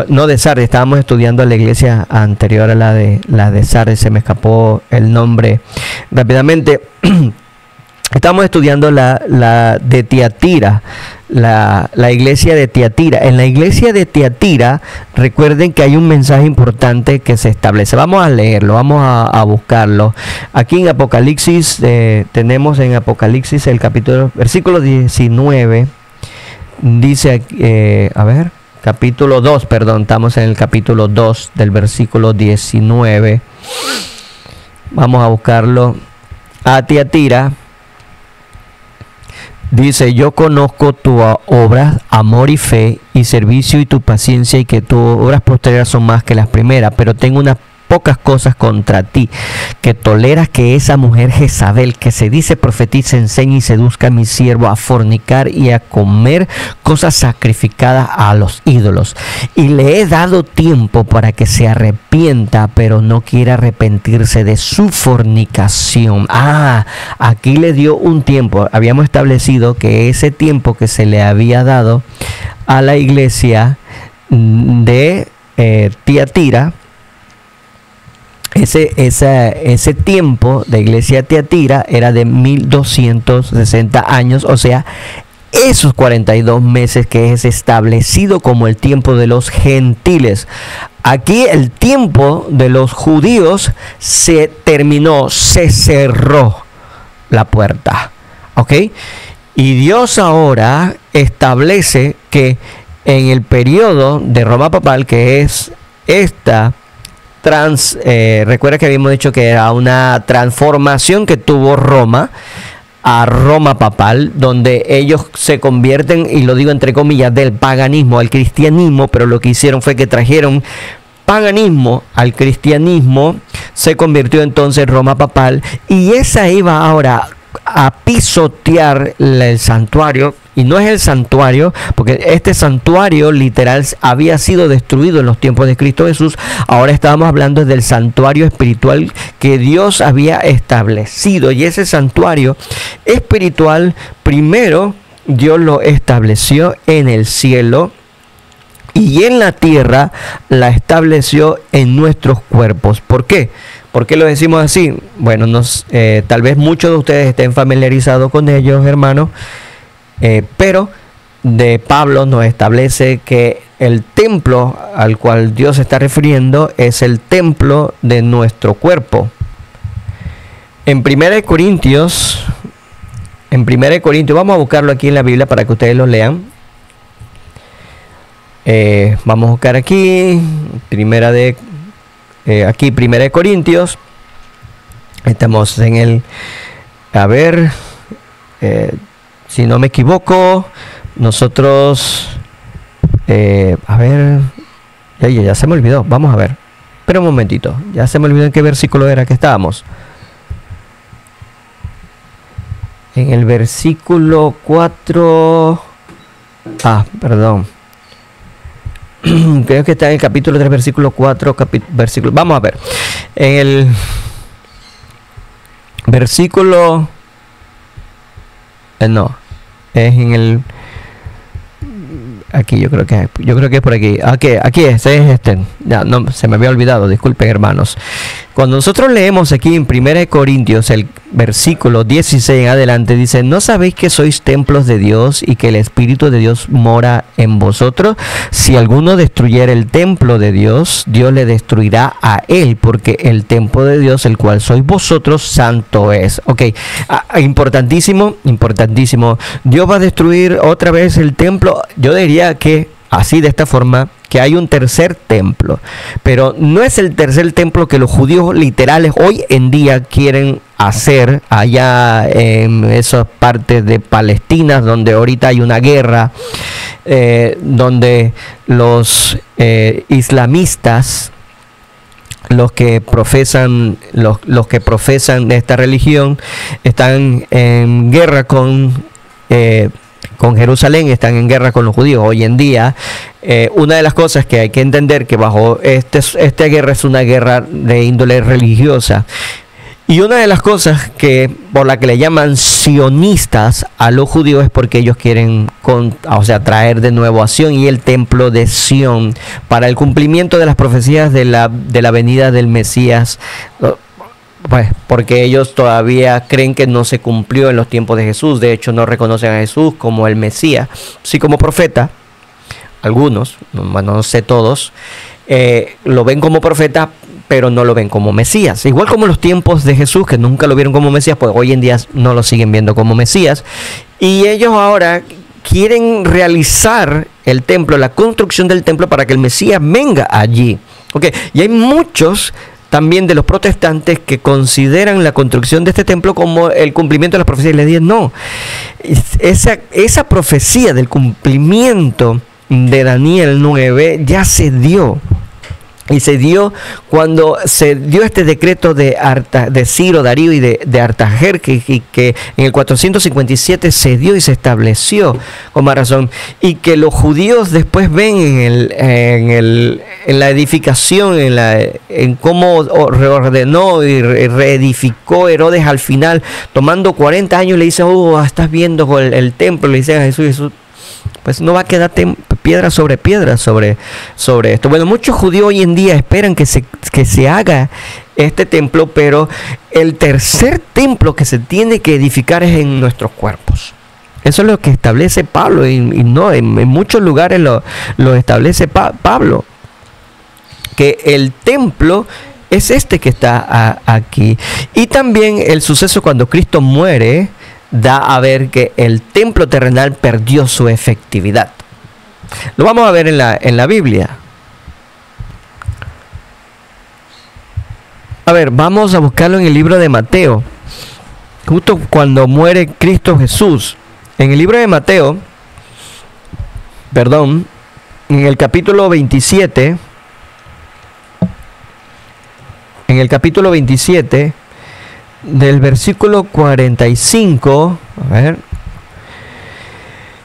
no de Sardes, estábamos estudiando la iglesia anterior a la de Sardes, se me escapó el nombre rápidamente. Estamos estudiando la de Tiatira, la iglesia de Tiatira. En la iglesia de Tiatira, recuerden que hay un mensaje importante que se establece. Vamos a leerlo, vamos a buscarlo. Aquí en Apocalipsis, tenemos en Apocalipsis el capítulo, versículo 19, dice, a ver, capítulo 2, perdón, estamos en el capítulo 2 del versículo 19. Vamos a buscarlo. A Tiatira dice: yo conozco tu obra, amor y fe y servicio y tu paciencia, y que tus obras postreras son más que las primeras, pero tengo unas pocas cosas contra ti, que toleras que esa mujer Jezabel, que se dice profetiza, enseña y seduzca a mi siervo a fornicar y a comer cosas sacrificadas a los ídolos. Y le he dado tiempo para que se arrepienta, pero no quiere arrepentirse de su fornicación. Aquí le dio un tiempo. Habíamos establecido que ese tiempo que se le había dado a la iglesia de Tiatira, ese tiempo de iglesia Tiatira era de 1260 años, o sea, esos 42 meses que es establecido como el tiempo de los gentiles. Aquí el tiempo de los judíos se terminó, se cerró la puerta, ¿ok? Y Dios ahora establece que en el periodo de Roma papal, que es esta recuerda que habíamos dicho que era una transformación que tuvo Roma a Roma papal, donde ellos se convierten, y lo digo entre comillas, del paganismo al cristianismo, pero lo que hicieron fue que trajeron paganismo al cristianismo, se convirtió entonces en Roma papal, y esa iba ahora a pisotear el santuario. Y no es el santuario, porque este santuario literal había sido destruido en los tiempos de Cristo Jesús. Ahora estábamos hablando del santuario espiritual que Dios había establecido. Y ese santuario espiritual, primero Dios lo estableció en el cielo, y en la tierra la estableció en nuestros cuerpos. ¿Por qué? ¿Por qué lo decimos así? Bueno, tal vez muchos de ustedes estén familiarizados con ellos, hermanos. Pero de Pablo nos establece que el templo al cual Dios se está refiriendo es el templo de nuestro cuerpo. En 1 Corintios, vamos a buscarlo aquí en la Biblia para que ustedes lo lean. Vamos a buscar aquí, 1 Corintios. Estamos en el, si no me equivoco, nosotros, ya se me olvidó, vamos a ver, espera un momentito, ya se me olvidó en qué versículo era que estábamos. En el versículo 4, perdón, creo que está en el capítulo 3, versículo 4, vamos a ver, en el versículo... no, es en el aquí, yo creo que es por aquí. Aquí es este. Ya, no, se me había olvidado, disculpen hermanos. Cuando nosotros leemos aquí en 1 Corintios, el versículo 16 en adelante, dice: ¿no sabéis que sois templos de Dios y que el Espíritu de Dios mora en vosotros? Si alguno destruyera el templo de Dios, Dios le destruirá a él, porque el templo de Dios, el cual sois vosotros, santo es. Ok, importantísimo. Dios va a destruir otra vez el templo. Yo diría que así, de esta forma, que hay un tercer templo, pero no es el tercer templo que los judíos literales hoy en día quieren hacer allá en esas partes de Palestina donde ahorita hay una guerra, donde los islamistas, los que profesan esta religión, están en guerra con Jerusalén, están en guerra con los judíos. Hoy en día, una de las cosas que hay que entender, que bajo esta guerra es una guerra de índole religiosa. Y una de las cosas por la que le llaman sionistas a los judíos es porque ellos quieren traer de nuevo a Sion y el templo de Sion para el cumplimiento de las profecías de la venida del Mesías. Pues porque ellos todavía creen que no se cumplió en los tiempos de Jesús. De hecho, no reconocen a Jesús como el Mesías, sí como profeta. Algunos, bueno, no sé todos, lo ven como profeta, pero no lo ven como Mesías. Igual como en los tiempos de Jesús, que nunca lo vieron como Mesías, pues hoy en día no lo siguen viendo como Mesías. Y ellos ahora quieren realizar el templo, la construcción del templo, para que el Mesías venga allí. Okay. Y hay muchos también de los protestantes que consideran la construcción de este templo como el cumplimiento de las profecías. Y les dicen: no, esa profecía del cumplimiento de Daniel 9 ya se dio. Y se dio cuando se dio este decreto de Ciro, Darío y de Artajerjes, que en el 457 se dio y se estableció con más razón. Y que los judíos después ven en la edificación, en cómo reordenó y reedificó Herodes al final, tomando 40 años, le dice: estás viendo el templo, le dicen a Jesús, pues no va a quedar piedra sobre piedra sobre esto. Bueno, muchos judíos hoy en día esperan que se haga este templo, pero el tercer templo que se tiene que edificar es en nuestros cuerpos. Eso es lo que establece Pablo, y no, en muchos lugares lo establece Pablo, que el templo es este que está aquí. Y también el suceso cuando Cristo muere da a ver que el templo terrenal perdió su efectividad. Lo vamos a ver en la Biblia. A ver, vamos a buscarlo en el libro de Mateo. Justo cuando muere Cristo Jesús. En el libro de Mateo, en el capítulo 27, del versículo 45, a ver,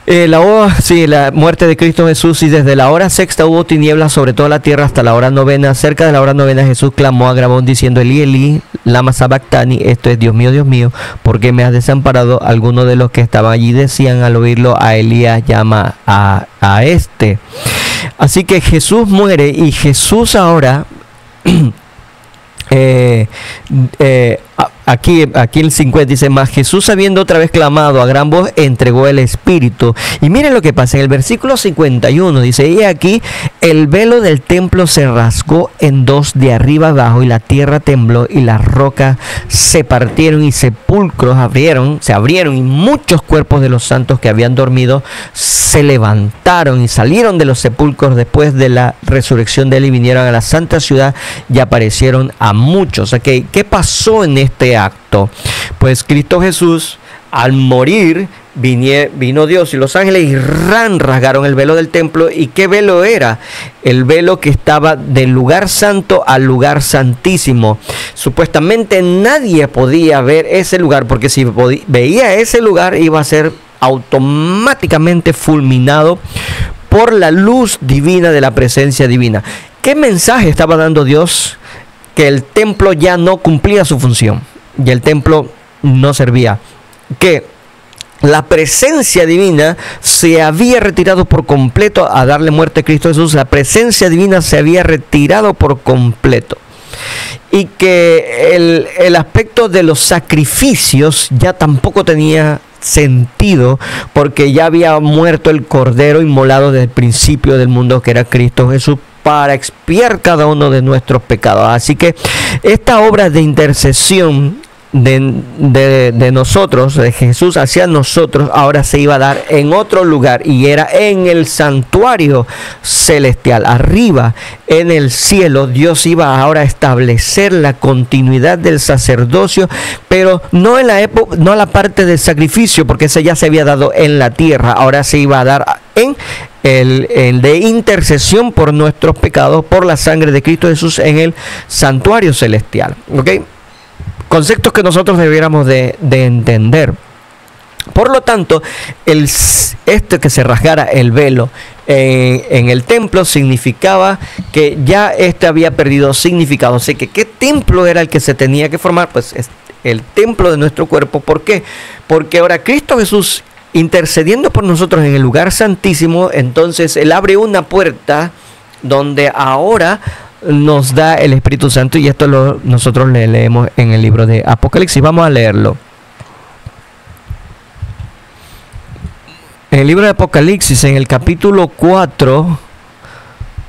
la muerte de Cristo Jesús. Y desde la hora sexta hubo tinieblas sobre toda la tierra hasta la hora novena. Cerca de la hora novena Jesús clamó a gran voz diciendo: Elí, Elí, lama sabactani. Esto es: Dios mío, ¿por qué me has desamparado? Algunos de los que estaban allí decían al oírlo: a Elías llama a este. Así que Jesús muere, y Jesús ahora aquí el 50 dice: mas Jesús, habiendo otra vez clamado a gran voz, entregó el Espíritu. Y miren lo que pasa en el versículo 51, dice: y aquí el velo del templo se rasgó en dos de arriba abajo, y la tierra tembló, y las rocas se partieron, y sepulcros se abrieron, y muchos cuerpos de los santos que habían dormido se levantaron y salieron de los sepulcros después de la resurrección de él, y vinieron a la santa ciudad y aparecieron a muchos. Okay, ¿qué pasó en este acto? Pues Cristo Jesús, al morir, vino Dios y los ángeles y rasgaron el velo del templo. ¿Y qué velo era? El velo que estaba del lugar santo al lugar santísimo. Supuestamente nadie podía ver ese lugar, porque si veía ese lugar iba a ser automáticamente fulminado por la luz divina de la presencia divina. ¿Qué mensaje estaba dando Dios? Que el templo ya no cumplía su función y el templo no servía. Que la presencia divina se había retirado por completo a darle muerte a Cristo Jesús. La presencia divina se había retirado por completo. Y que el aspecto de los sacrificios ya tampoco tenía sentido, porque ya había muerto el Cordero inmolado desde el principio del mundo, que era Cristo Jesús, para expiar cada uno de nuestros pecados. Así que esta obra de intercesión de nosotros, de Jesús hacia nosotros, ahora se iba a dar en otro lugar, y era en el santuario celestial. Arriba en el cielo Dios iba ahora a establecer la continuidad del sacerdocio, pero no en la época, no a la parte del sacrificio, porque ese ya se había dado en la tierra. Ahora se iba a dar en el de intercesión por nuestros pecados, por la sangre de Cristo Jesús, en el santuario celestial. ¿Ok? Conceptos que nosotros debiéramos de entender. Por lo tanto, que se rasgara el velo en el templo significaba que ya había perdido significado. Así que, ¿qué templo era el que se tenía que formar? Pues es el templo de nuestro cuerpo. ¿Por qué? Porque ahora Cristo Jesús, intercediendo por nosotros en el lugar santísimo, entonces Él abre una puerta donde ahora nos da el Espíritu Santo, y esto nosotros le leemos en el libro de Apocalipsis. Vamos a leerlo. En el libro de Apocalipsis, en el capítulo 4,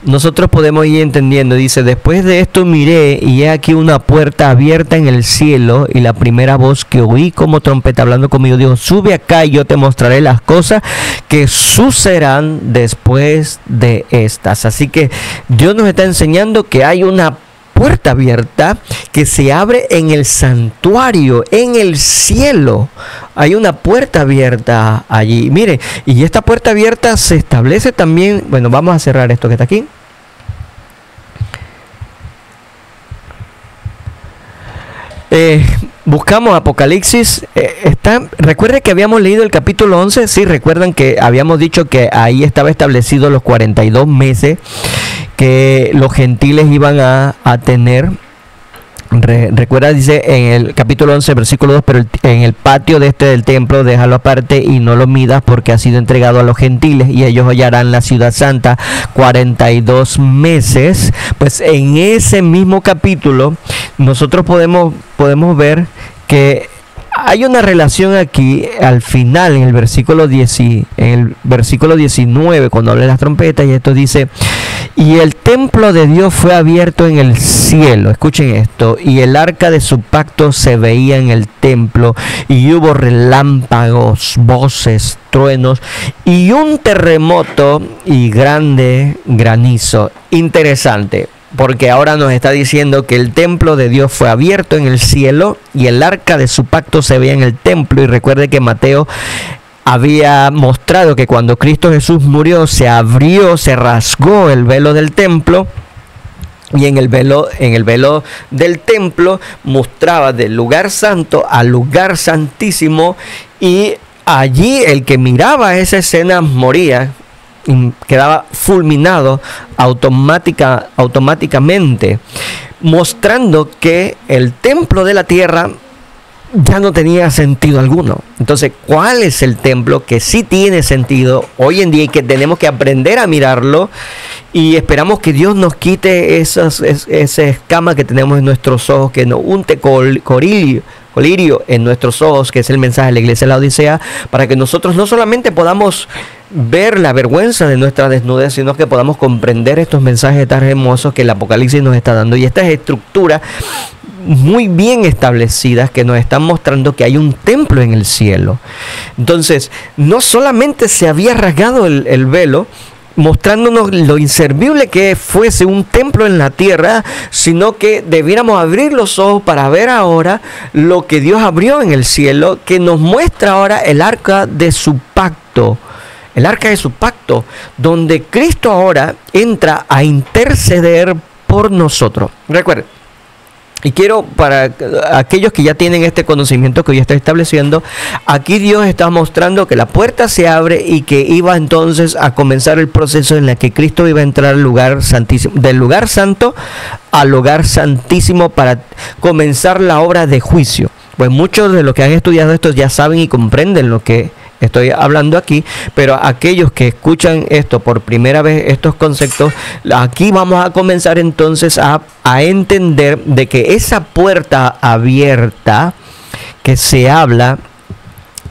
nosotros podemos ir entendiendo. Dice: después de esto miré, y he aquí una puerta abierta en el cielo, y la primera voz que oí como trompeta hablando conmigo dijo: sube acá y yo te mostraré las cosas que sucederán después de estas. Así que Dios nos está enseñando que hay una puerta abierta que se abre en el santuario, en el cielo. Hay una puerta abierta allí. Mire, y esta puerta abierta se establece también. Bueno, vamos a cerrar esto que está aquí. Buscamos Apocalipsis. Recuerden que habíamos leído el capítulo 11. Sí, recuerdan que habíamos dicho que ahí estaba establecido los 42 meses que los gentiles iban a tener. Recuerda, dice en el capítulo 11, versículo 2: pero en el patio del templo déjalo aparte y no lo midas, porque ha sido entregado a los gentiles, y ellos hollarán la ciudad santa 42 meses. Pues en ese mismo capítulo nosotros podemos ver que hay una relación aquí al final, en el versículo 19, cuando habla de las trompetas, y esto dice: y el templo de Dios fue abierto en el cielo. Escuchen esto: y el arca de su pacto se veía en el templo, y hubo relámpagos, voces, truenos, y un terremoto y grande granizo. Interesante, porque ahora nos está diciendo que el templo de Dios fue abierto en el cielo, y el arca de su pacto se veía en el templo. Y recuerde que Mateo había mostrado que cuando Cristo Jesús murió, se rasgó el velo del templo, y en el velo del templo mostraba del lugar santo al lugar santísimo, y allí el que miraba esa escena moría, quedaba fulminado automáticamente, mostrando que el templo de la tierra ya no tenía sentido alguno. Entonces, ¿cuál es el templo que sí tiene sentido hoy en día y que tenemos que aprender a mirarlo? Y esperamos que Dios nos quite esa escama que tenemos en nuestros ojos, que nos unte colirio en nuestros ojos, que es el mensaje de la iglesia de la Odisea, para que nosotros no solamente podamos ver la vergüenza de nuestra desnudez, sino que podamos comprender estos mensajes tan hermosos que el Apocalipsis nos está dando, y estas estructuras muy bien establecidas que nos están mostrando que hay un templo en el cielo. Entonces, no solamente se había rasgado el velo, mostrándonos lo inservible que fuese un templo en la tierra, sino que debiéramos abrir los ojos para ver ahora lo que Dios abrió en el cielo, que nos muestra ahora el arca de su pacto. El arca de su pacto, donde Cristo ahora entra a interceder por nosotros. Recuerden, y quiero, para aquellos que ya tienen este conocimiento que hoy está estableciendo, aquí Dios está mostrando que la puerta se abre y que iba entonces a comenzar el proceso en el que Cristo iba a entrar al lugar santísimo, del lugar santo al lugar santísimo, para comenzar la obra de juicio. Pues muchos de los que han estudiado esto ya saben y comprenden lo que estoy hablando aquí, pero aquellos que escuchan esto por primera vez, estos conceptos, aquí vamos a comenzar entonces a entender de que esa puerta abierta que se habla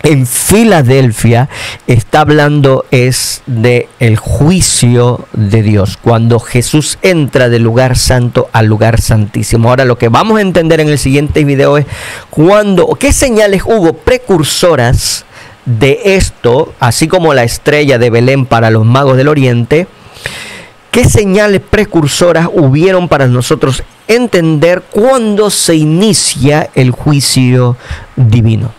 en Filadelfia está hablando es de el juicio de Dios, cuando Jesús entra del lugar santo al lugar santísimo. Ahora lo que vamos a entender en el siguiente video es qué señales hubo precursoras de esto, así como la estrella de Belén para los magos del Oriente. ¿Qué señales precursoras hubieron para nosotros entender cuándo se inicia el juicio divino?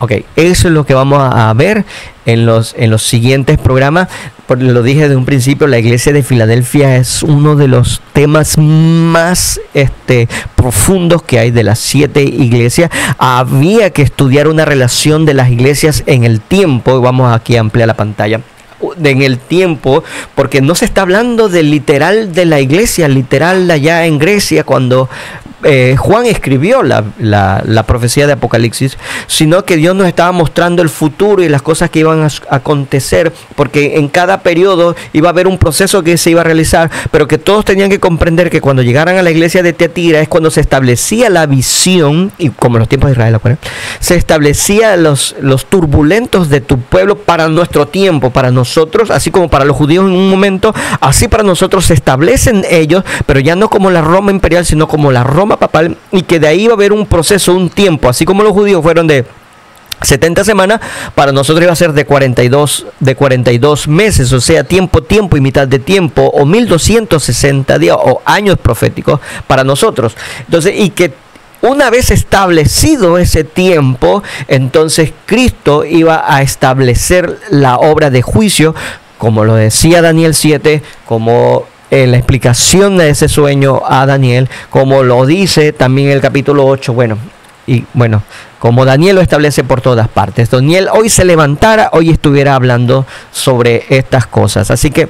Ok, eso es lo que vamos a ver en los siguientes programas. Lo dije desde un principio, la iglesia de Filadelfia es uno de los temas más profundos que hay de las 7 iglesias. Había que estudiar una relación de las iglesias en el tiempo. Vamos aquí a ampliar la pantalla. En el tiempo, porque no se está hablando de literal de la iglesia, literal allá en Grecia, cuando Juan escribió la profecía de Apocalipsis, sino que Dios nos estaba mostrando el futuro y las cosas que iban a acontecer, porque en cada periodo iba a haber un proceso que se iba a realizar, pero que todos tenían que comprender que cuando llegaran a la iglesia de Tiatira es cuando se establecía la visión, y como en los tiempos de Israel, se establecía los turbulentos de tu pueblo para nuestro tiempo, para nosotros, así como para los judíos en un momento, así para nosotros se establecen ellos, pero ya no como la Roma imperial, sino como la Roma papal, y que de ahí va a haber un proceso, un tiempo, así como los judíos fueron de 70 semanas, para nosotros iba a ser de 42 meses, o sea, tiempo y mitad de tiempo, o 1260 días, o años proféticos para nosotros. Entonces, y que una vez establecido ese tiempo, entonces Cristo iba a establecer la obra de juicio, como lo decía Daniel 7, como la explicación de ese sueño a Daniel, como lo dice también el capítulo 8, como Daniel lo establece por todas partes. Daniel hoy se levantara, hoy estuviera hablando sobre estas cosas. Así que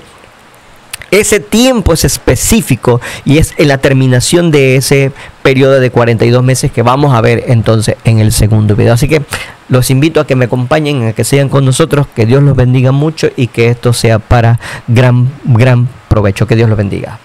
ese tiempo es específico y es en la terminación de ese periodo de 42 meses que vamos a ver entonces en el segundo video. Así que los invito a que me acompañen, a que sigan con nosotros, que Dios los bendiga mucho y que esto sea para gran provecho. Que Dios los bendiga.